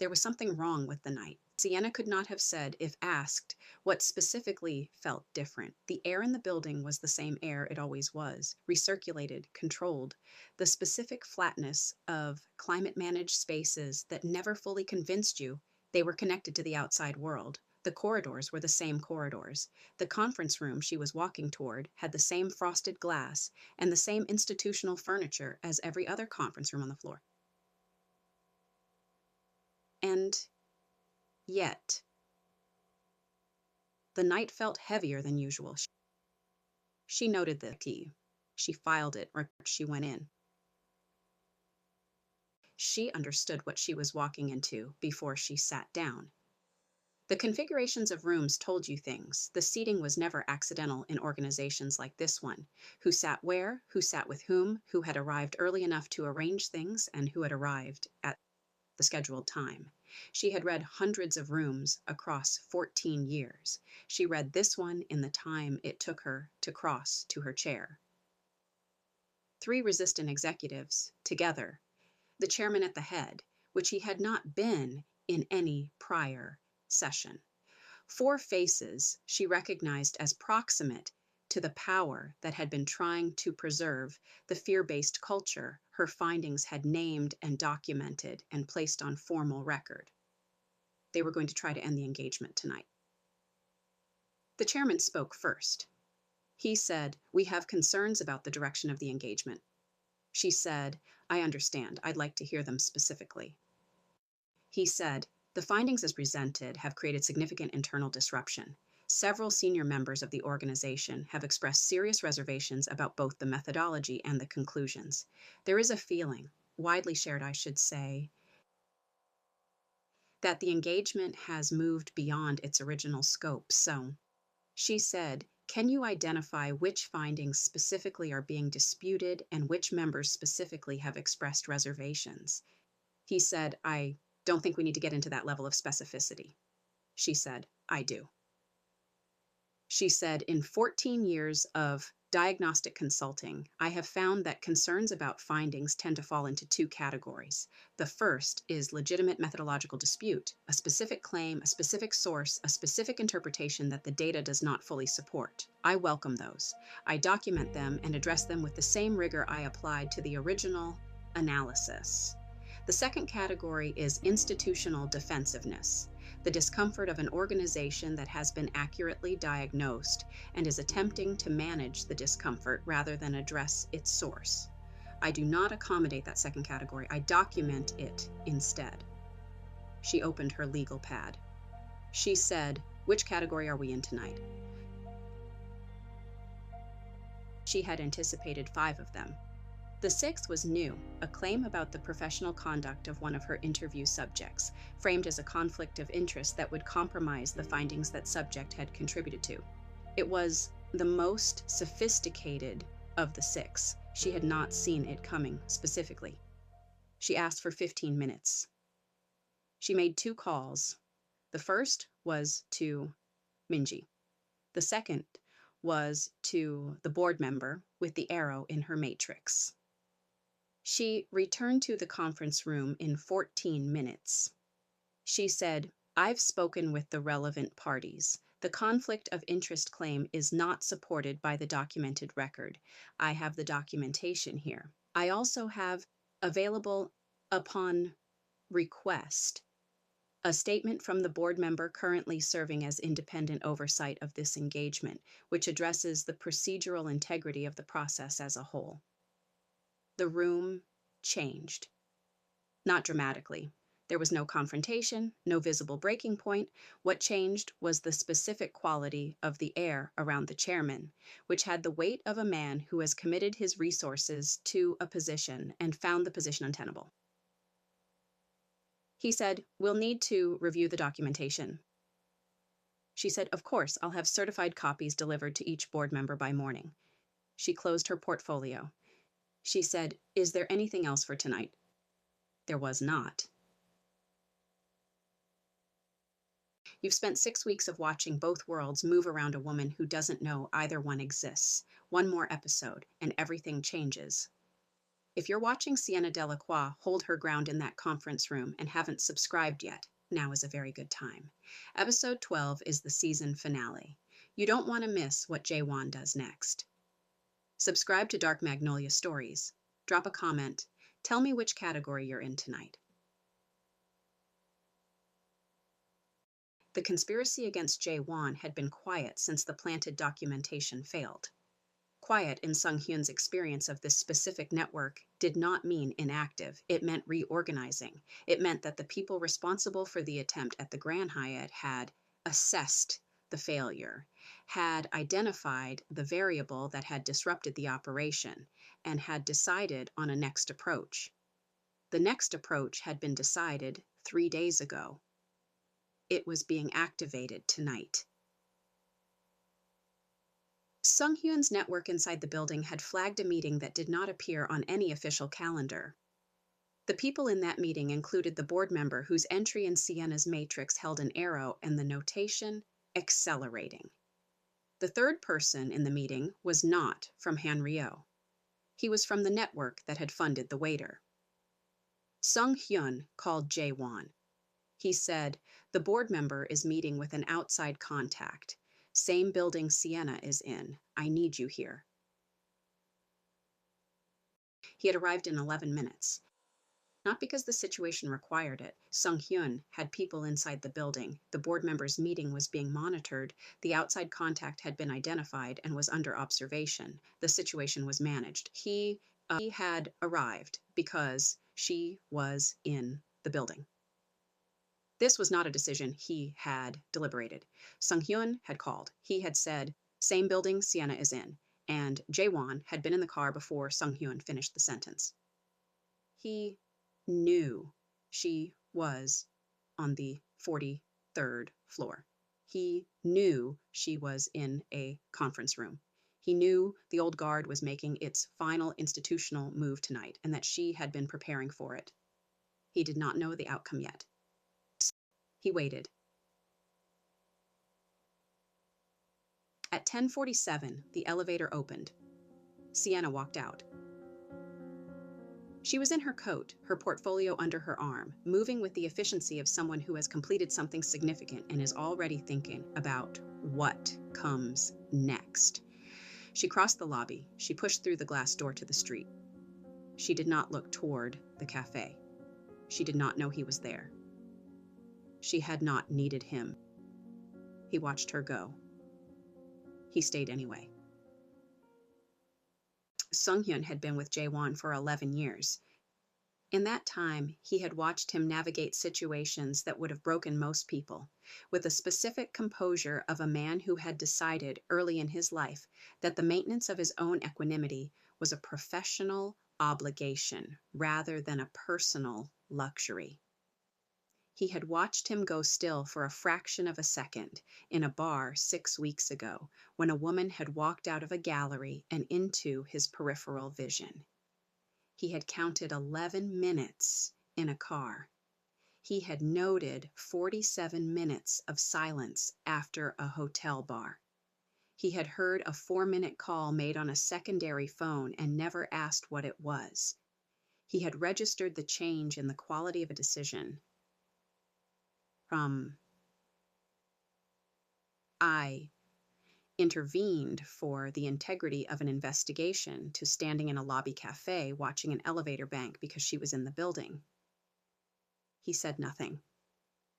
There was something wrong with the night. Sienna could not have said, if asked, what specifically felt different. The air in the building was the same air it always was, recirculated, controlled. The specific flatness of climate-managed spaces that never fully convinced you they were connected to the outside world. The corridors were the same corridors. The conference room she was walking toward had the same frosted glass and the same institutional furniture as every other conference room on the floor. And yet, the night felt heavier than usual. She noted the key. She filed it, or she went in. She understood what she was walking into before she sat down. The configurations of rooms told you things. The seating was never accidental in organizations like this one. Who sat where, who sat with whom, who had arrived early enough to arrange things, and who had arrived at the scheduled time. She had read hundreds of rooms across 14 years. She read this one in the time it took her to cross to her chair. 3 resistant executives, together. The chairman at the head, which he had not been in any prior session. 4 faces she recognized as proximate to the power that had been trying to preserve the fear-based culture her findings had named and documented and placed on formal record. They were going to try to end the engagement tonight. The chairman spoke first. He said, "We have concerns about the direction of the engagement." She said, "I understand. I'd like to hear them specifically." He said, "The findings as presented have created significant internal disruption. Several senior members of the organization have expressed serious reservations about both the methodology and the conclusions. There is a feeling, widely shared I should say, that the engagement has moved beyond its original scope. So," she said, "can you identify which findings specifically are being disputed and which members specifically have expressed reservations?" He said, "I don't think we need to get into that level of specificity." She said, "I do." She said, "In 14 years of diagnostic consulting, I have found that concerns about findings tend to fall into 2 categories. The first is legitimate methodological dispute, a specific claim, a specific source, a specific interpretation that the data does not fully support. I welcome those. I document them and address them with the same rigor I applied to the original analysis. The second category is institutional defensiveness, the discomfort of an organization that has been accurately diagnosed and is attempting to manage the discomfort rather than address its source. I do not accommodate that second category. I document it instead." She opened her legal pad. She said, "Which category are we in tonight?" She had anticipated 5 of them. The 6th was new, a claim about the professional conduct of one of her interview subjects, framed as a conflict of interest that would compromise the findings that subject had contributed to. It was the most sophisticated of the 6. She had not seen it coming specifically. She asked for 15 minutes. She made 2 calls. The first was to Minji. The second was to the board member with the arrow in her matrix. She returned to the conference room in 14 minutes. She said, "I've spoken with the relevant parties. The conflict of interest claim is not supported by the documented record. I have the documentation here. I also have available upon request a statement from the board member currently serving as independent oversight of this engagement, which addresses the procedural integrity of the process as a whole." The room changed. Not dramatically. There was no confrontation, no visible breaking point. What changed was the specific quality of the air around the chairman, which had the weight of a man who has committed his resources to a position and found the position untenable. He said, "We'll need to review the documentation." She said, "Of course, I'll have certified copies delivered to each board member by morning." She closed her portfolio. She said, "Is there anything else for tonight?" There was not. You've spent 6 weeks of watching both worlds move around a woman who doesn't know either one exists. One more episode, and everything changes. If you're watching Sienna Delacroix hold her ground in that conference room and haven't subscribed yet, now is a very good time. Episode 12 is the season finale. You don't want to miss what Jae-Won does next. Subscribe to Dark Magnolia Stories. Drop a comment. Tell me which category you're in tonight. The conspiracy against Jae-Won had been quiet since the planted documentation failed. Quiet in Sung-hyun's experience of this specific network did not mean inactive. It meant reorganizing. It meant that the people responsible for the attempt at the Grand Hyatt had assessed the failure, had identified the variable that had disrupted the operation, and had decided on a next approach. The next approach had been decided 3 days ago. It was being activated tonight. Sung-hyun's network inside the building had flagged a meeting that did not appear on any official calendar. The people in that meeting included the board member whose entry in Sienna's matrix held an arrow and the notation, accelerating. The third person in the meeting was not from Hanryo. He was from the network that had funded the waiter. Sung-hyun called Jae-Won. He said, "The board member is meeting with an outside contact. Same building Sienna is in. I need you here." He had arrived in 11 minutes. Not because the situation required it. Sung-hyun had people inside the building. The board member's meeting was being monitored. The outside contact had been identified and was under observation. The situation was managed. He had arrived because she was in the building. This was not a decision he had deliberated. Sung-hyun had called. He had said, "Same building Sienna is in," and Jae-Won had been in the car before Sung-hyun finished the sentence. He knew she was on the 43rd floor. He knew she was in a conference room. He knew the old guard was making its final institutional move tonight and that she had been preparing for it. He did not know the outcome yet. He waited. At 10:47, the elevator opened. Sienna walked out. She was in her coat, her portfolio under her arm, moving with the efficiency of someone who has completed something significant and is already thinking about what comes next. She crossed the lobby. She pushed through the glass door to the street. She did not look toward the café. She did not know he was there. She had not needed him. He watched her go. He stayed anyway. Sung-hyun had been with Jae-Won for 11 years. In that time, he had watched him navigate situations that would have broken most people, with the specific composure of a man who had decided early in his life that the maintenance of his own equanimity was a professional obligation rather than a personal luxury. He had watched him go still for a fraction of a second in a bar 6 weeks ago when a woman had walked out of a gallery and into his peripheral vision. He had counted 11 minutes in a car. He had noted 47 minutes of silence after a hotel bar. He had heard a 4-minute call made on a secondary phone and never asked what it was. He had registered the change in the quality of a decision. From I intervened for the integrity of an investigation to standing in a lobby cafe watching an elevator bank because she was in the building. He said nothing.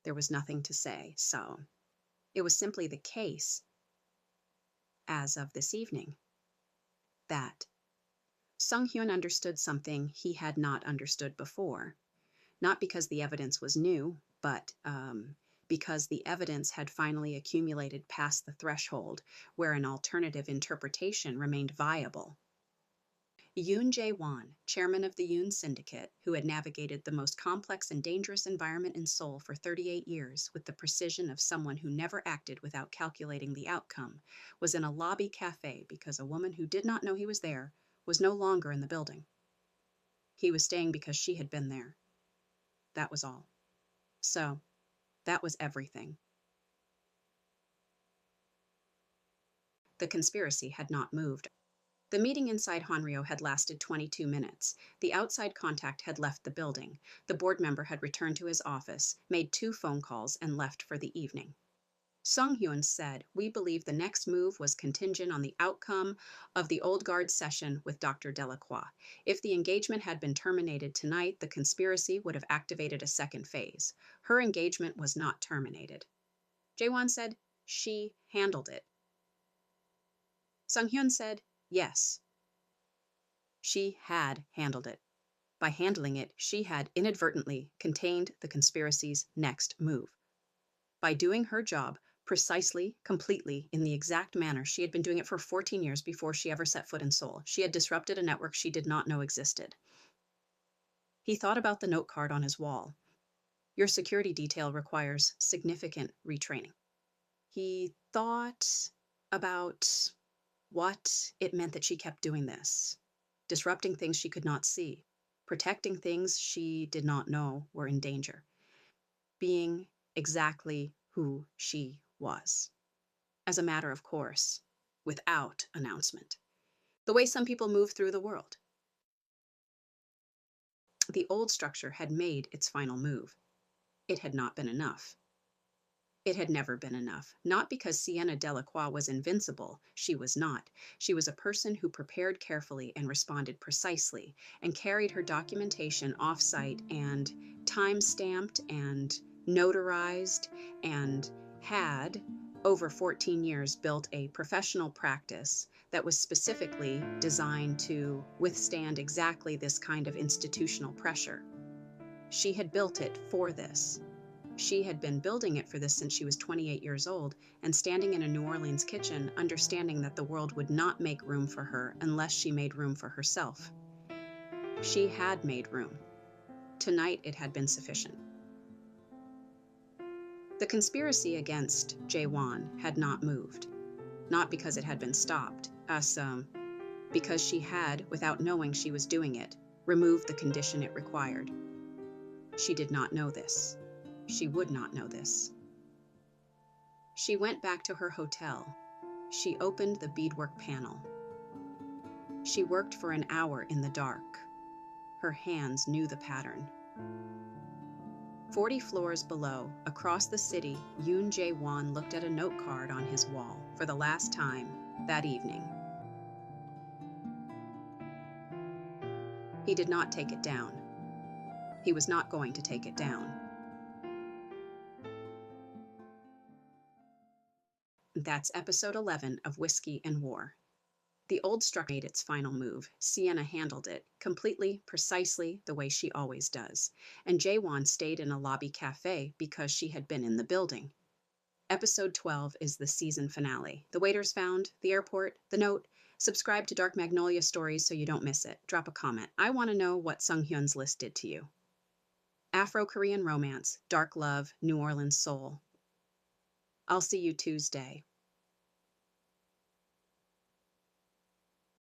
There was nothing to say, so it was simply the case, as of this evening, that Sung-hyun understood something he had not understood before, not because the evidence was new, but because the evidence had finally accumulated past the threshold where an alternative interpretation remained viable. Yoon Jae-Won, chairman of the Yoon Syndicate, who had navigated the most complex and dangerous environment in Seoul for 38 years with the precision of someone who never acted without calculating the outcome, was in a lobby cafe because a woman who did not know he was there was no longer in the building. He was staying because she had been there. That was all. So, that was everything. The conspiracy had not moved. The meeting inside Hanryo had lasted 22 minutes. The outside contact had left the building. The board member had returned to his office, made 2 phone calls, and left for the evening. Sung-hyun said, "We believe the next move was contingent on the outcome of the old guard session with Dr. Delacroix. If the engagement had been terminated tonight, the conspiracy would have activated a second phase. Her engagement was not terminated." Jae-Won said, "She handled it." Sung-hyun said, "Yes, she had handled it. By handling it, she had inadvertently contained the conspiracy's next move. By doing her job precisely, completely, in the exact manner she had been doing it for 14 years before she ever set foot in Seoul, she had disrupted a network she did not know existed." He thought about the note card on his wall. "Your security detail requires significant retraining." He thought about what it meant that she kept doing this, disrupting things she could not see, protecting things she did not know were in danger, being exactly who she was, as a matter of course, without announcement, the way some people move through the world. The old structure had made its final move. It had not been enough. It had never been enough. Not because Sienna Delacroix was invincible. She was not. She was a person who prepared carefully and responded precisely, and carried her documentation off-site and time-stamped and notarized, and had, over 14 years, built a professional practice that was specifically designed to withstand exactly this kind of institutional pressure. She had built it for this. She had been building it for this since she was 28 years old, and standing in a New Orleans kitchen, understanding that the world would not make room for her unless she made room for herself. She had made room. Tonight it had been sufficient. The conspiracy against Jae-Won had not moved, not because it had been stopped, because she had, without knowing she was doing it, removed the condition it required. She did not know this. She would not know this. She went back to her hotel. She opened the beadwork panel. She worked for an hour in the dark. Her hands knew the pattern. 40 floors below, across the city, Yoon Jae-Won looked at a note card on his wall for the last time that evening. He did not take it down. He was not going to take it down. That's episode 11 of Whiskey and War. The old structure made its final move. Sienna handled it, completely, precisely the way she always does. And Jae-Won stayed in a lobby café because she had been in the building. Episode 12 is the season finale. The waiters found, the airport, the note. Subscribe to Dark Magnolia Stories so you don't miss it. Drop a comment. I want to know what Sung-hyun's list did to you. Afro-Korean romance, dark love, New Orleans soul. I'll see you Tuesday.